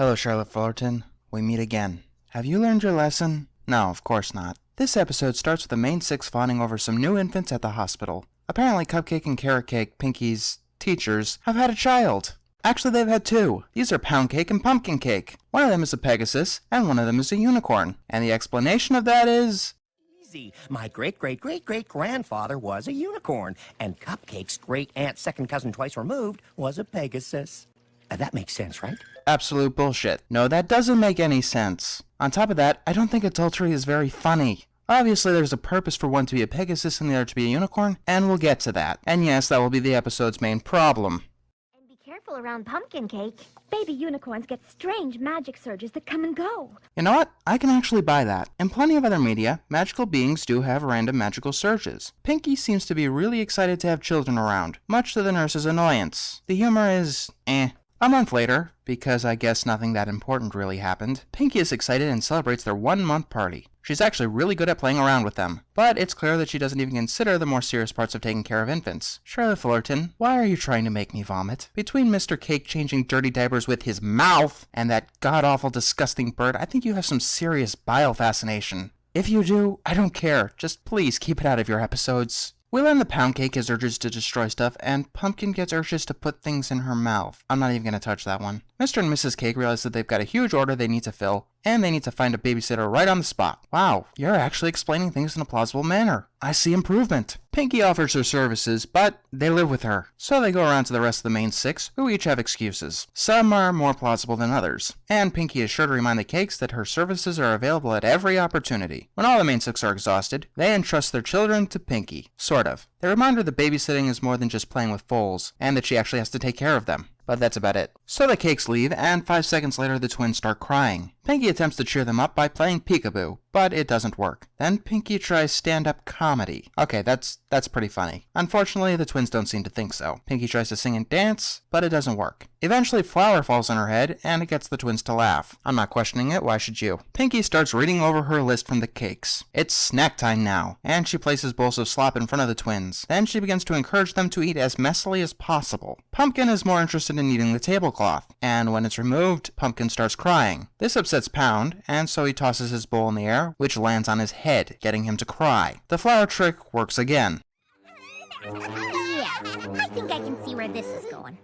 Hello, Charlotte Fullerton. We meet again. Have you learned your lesson? No, of course not. This episode starts with the main six fawning over some new infants at the hospital. Apparently, Cupcake and Carrot Cake, Pinky's teachers, have had a child. Actually, they've had two. These are Pound Cake and Pumpkin Cake. One of them is a Pegasus, and one of them is a unicorn. And the explanation of that is... Easy. My great-great-great-great-grandfather was a unicorn, and Cupcake's great-aunt's second cousin twice removed was a Pegasus. That makes sense, right? Absolute bullshit. No, that doesn't make any sense. On top of that, I don't think adultery is very funny. Obviously, there's a purpose for one to be a Pegasus and the other to be a unicorn, and we'll get to that. And yes, that will be the episode's main problem. And be careful around Pumpkin Cake. Baby unicorns get strange magic surges that come and go. You know what? I can actually buy that. In plenty of other media, magical beings do have random magical surges. Pinky seems to be really excited to have children around, much to the nurse's annoyance. The humor is A month later, because I guess nothing that important really happened, Pinky is excited and celebrates their 1-month party. She's actually really good at playing around with them, but it's clear that she doesn't even consider the more serious parts of taking care of infants. Charlotte Fullerton, why are you trying to make me vomit? Between Mr. Cake changing dirty diapers with his mouth and that god-awful disgusting bird, I think you have some serious bile fascination. If you do, I don't care. Just please keep it out of your episodes. We learn the Pound Cake has urges to destroy stuff, and Pumpkin gets urges to put things in her mouth. I'm not even going to touch that one. Mr. and Mrs. Cake realize that they've got a huge order they need to fill, and they need to find a babysitter right on the spot. Wow, you're actually explaining things in a plausible manner. I see improvement. Pinky offers her services, but they live with her. So they go around to the rest of the main six, who each have excuses. Some are more plausible than others. And Pinky is sure to remind the Cakes that her services are available at every opportunity. When all the main six are exhausted, they entrust their children to Pinky. Sort of. They remind her that babysitting is more than just playing with foals, and that she actually has to take care of them. But that's about it. So the Cakes leave, and 5 seconds later the twins start crying. Pinky attempts to cheer them up by playing peekaboo, but it doesn't work. Then Pinky tries stand-up comedy. Okay, that's pretty funny. Unfortunately, the twins don't seem to think so. Pinky tries to sing and dance, but it doesn't work. Eventually, flour falls on her head, and it gets the twins to laugh. I'm not questioning it, why should you? Pinky starts reading over her list from the Cakes. It's snack time now, and she places bowls of slop in front of the twins. Then she begins to encourage them to eat as messily as possible. Pumpkin is more interested in eating the tablecloth, and when it's removed, Pumpkin starts crying. This upsets Pound, and so he tosses his bowl in the air, which lands on his head, getting him to cry. The flour trick works again. Yeah, I think I can see where this is going.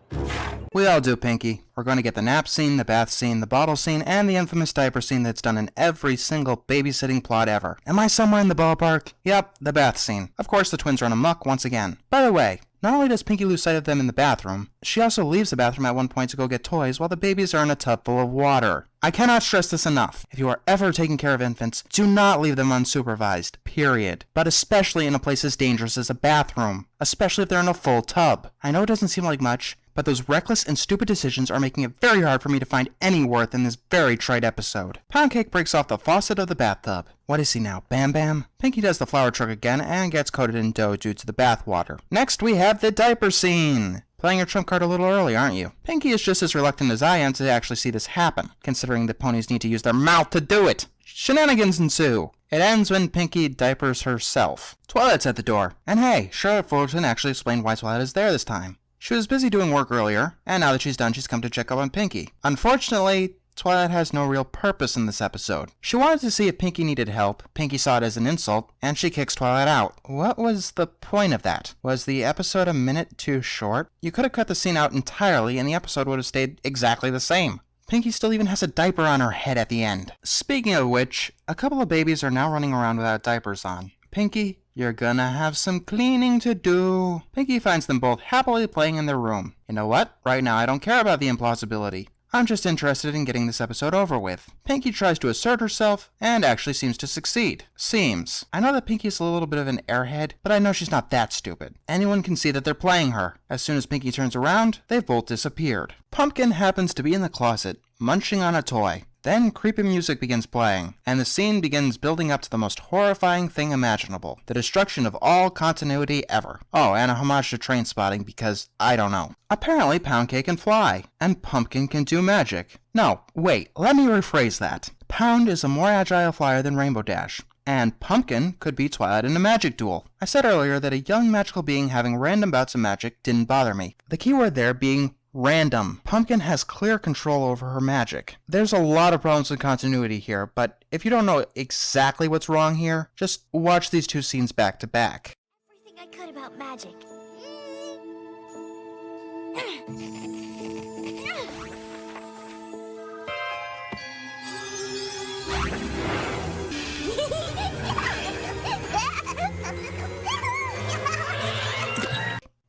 We all do, Pinky. We're going to get the nap scene, the bath scene, the bottle scene, and the infamous diaper scene that's done in every single babysitting plot ever. Am I somewhere in the ballpark? Yep, the bath scene. Of course, the twins run amok once again. By the way, not only does Pinky lose sight of them in the bathroom, she also leaves the bathroom at one point to go get toys while the babies are in a tub full of water. I cannot stress this enough. If you are ever taking care of infants, do not leave them unsupervised, period. But especially in a place as dangerous as a bathroom. Especially if they're in a full tub. I know it doesn't seem like much, but those reckless and stupid decisions are making it very hard for me to find any worth in this very trite episode. Pound Cake breaks off the faucet of the bathtub. What is he now, Bam Bam? Pinky does the flour trick again and gets coated in dough due to the bath water. Next we have the diaper scene. Playing your trump card a little early, aren't you? Pinky is just as reluctant as I am to actually see this happen, considering that ponies need to use their mouth to do it. Shenanigans ensue. It ends when Pinky diapers herself. Twilight's at the door. And hey, Charlotte Fullerton actually explained why Twilight is there this time. She was busy doing work earlier, and now that she's done, she's come to check up on Pinky. Unfortunately, Twilight has no real purpose in this episode. She wanted to see if Pinky needed help, Pinky saw it as an insult, and she kicks Twilight out. What was the point of that? Was the episode a minute too short? You could have cut the scene out entirely and the episode would have stayed exactly the same. Pinky still even has a diaper on her head at the end. Speaking of which, a couple of babies are now running around without diapers on. Pinky, you're gonna have some cleaning to do. Pinky finds them both happily playing in their room. You know what? Right now I don't care about the implausibility. I'm just interested in getting this episode over with. Pinky tries to assert herself, and actually seems to succeed. Seems. I know that Pinky's a little bit of an airhead, but I know she's not that stupid. Anyone can see that they're playing her. As soon as Pinky turns around, they've both disappeared. Pumpkin happens to be in the closet, munching on a toy. Then creepy music begins playing, and the scene begins building up to the most horrifying thing imaginable. The destruction of all continuity ever. Oh, and a homage to Trainspotting because, I don't know. Apparently Pound Cake can fly, and Pumpkin can do magic. No, wait, let me rephrase that. Pound is a more agile flyer than Rainbow Dash, and Pumpkin could beat Twilight in a magic duel. I said earlier that a young magical being having random bouts of magic didn't bother me. The keyword there being random. Pumpkin has clear control over her magic. There's a lot of problems with continuity here, but if you don't know exactly what's wrong here, just watch these two scenes back to back. Everything I could about magic.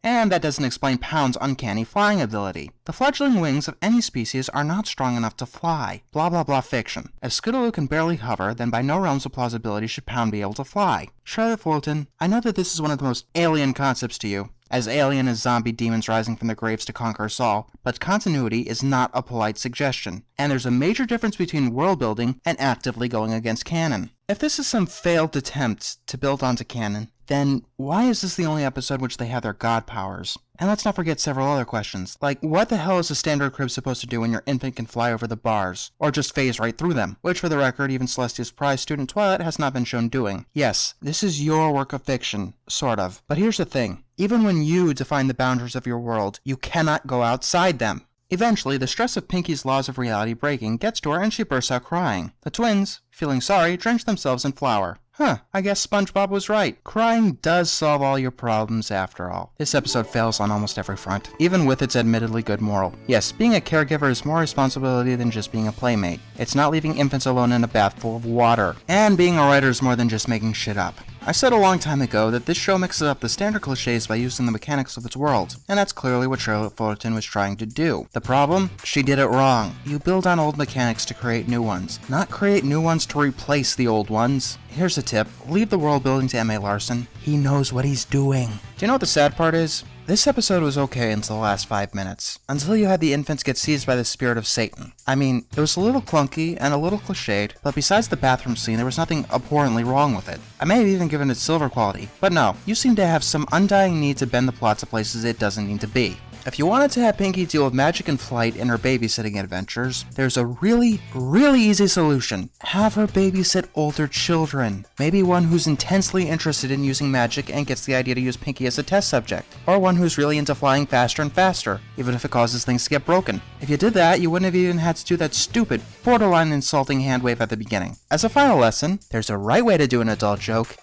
And that doesn't explain Pound's uncanny flying ability. The fledgling wings of any species are not strong enough to fly. Blah blah blah fiction. If Scootaloo can barely hover, then by no realms of plausibility should Pound be able to fly. Charlotte Fullerton, I know that this is one of the most alien concepts to you, as alien as zombie demons rising from their graves to conquer us all, but continuity is not a polite suggestion, and there's a major difference between world building and actively going against canon. If this is some failed attempt to build onto canon, then why is this the only episode which they have their god powers? And let's not forget several other questions, like what the hell is a standard crib supposed to do when your infant can fly over the bars, or just phase right through them, which for the record even Celestia's prize student Twilight has not been shown doing. Yes, this is your work of fiction, sort of, but here's the thing, even when you define the boundaries of your world, you cannot go outside them. Eventually, the stress of Pinky's laws of reality breaking gets to her and she bursts out crying. The twins, feeling sorry, drench themselves in flour. I guess SpongeBob was right. Crying does solve all your problems after all. This episode fails on almost every front, even with its admittedly good moral. Yes, being a caregiver is more responsibility than just being a playmate. It's not leaving infants alone in a bath full of water. And being a writer is more than just making shit up. I said a long time ago that this show mixes up the standard cliches by using the mechanics of its world, and that's clearly what Charlotte Fullerton was trying to do. The problem? She did it wrong. You build on old mechanics to create new ones, not create new ones to replace the old ones. Here's a tip, leave the world building to M.A. Larson. He knows what he's doing. Do you know what the sad part is? This episode was okay until the last 5 minutes, until you had the infants get seized by the spirit of Satan. I mean, it was a little clunky and a little cliched, but besides the bathroom scene, there was nothing abhorrently wrong with it. I may have even given it silver quality, but no, you seem to have some undying need to bend the plot to places it doesn't need to be. If you wanted to have Pinky deal with magic and flight in her babysitting adventures, there's a really easy solution. Have her babysit older children. Maybe one who's intensely interested in using magic and gets the idea to use Pinky as a test subject. Or one who's really into flying faster and faster, even if it causes things to get broken. If you did that, you wouldn't have even had to do that stupid, borderline insulting hand wave at the beginning. As a final lesson, there's a right way to do an adult joke.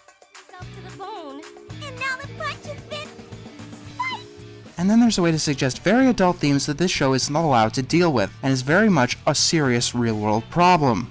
And then there's a way to suggest very adult themes that this show isn't allowed to deal with, and is very much a serious real-world problem.